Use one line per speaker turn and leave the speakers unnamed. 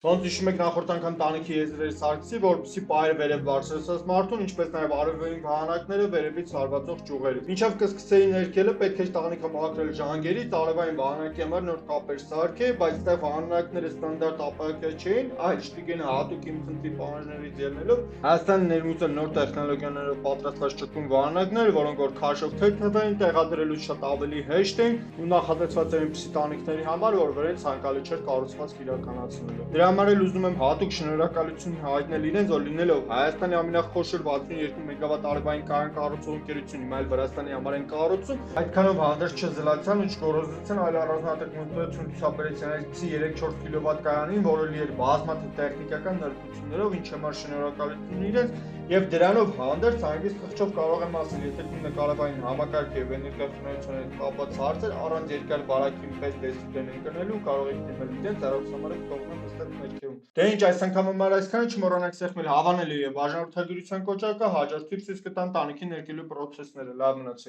Ոնց հիշում եք նախորդ անգամ տանիքի եզրերը սարքեցի, որպեսզի պայր վերև բարձրացած մարդուն, ինչպես նաև արևային վահանակները վերևից հարվածող ճյուղերից։ Մինչև կսկսեի ներքելը պետք է տանիքը մաքրել ժանգերից, արևային վահանակի համար նոր կապեր սարքեի, բայց այստեղ վահանակները ստանդարտ ապակյա չէին, այլ շտիկեն հատուկ իմ խնդրի պահանջներից ելնելով Հայաստանը ներմուծել նոր տեխնոլոգիաներով պատրաստված ճկուն վահանակներ, որոնք որ քաշով թեքնվային տեղադրելուց շատ ավելի հեշտ էին ու նախատեսված էր այնպիսի տանիքների համար, որ վրան ցանկալի չէր կառուցվածք իրականացնելու։ Դրա համար էլ ուզում եմ հատուկ շնորհակալություն հայտնել իրենց, որ լինելով Հայաստանի ամենախոշոր 62 մեգավատ արևային կայան կառուցող ընկերություն, հիմա էլ Վրաստանի համար են կառուցում, այդքանով հանդերձ չզլացան ու չգոռոզեցան, այլ առանձնահատիկ մոտեցություն ցուցաբերեցին այսպիսի 3-4 կիլովատ կայանին, որը լի էր բազմաթիվ տեխնիկական նրբություններով, ինչ համար շնորհակալություն իրենց, եւ դրանով հանդերձ հանգիստ խղճով կարող եմ ասել, եթե դու նկարավային համակարգ եւ էներգիատնօրինության հետ կապված հարցեր առանց երկար բարակին պես դեսիբլեն ընկնելու կարող եք դիմել իրենց, հեռախոսնամարը կթողնեմ այստեղ ներքևում։ Դե ինչ, այս անգամ համար այսքանը, չմոռանաք սեղմել հավանելի եւ բաժանորդագրության կոճակը, հաջորդ տիպսից կտամ տանիքի ներկելու պրոցեսները, լավ մնացեք։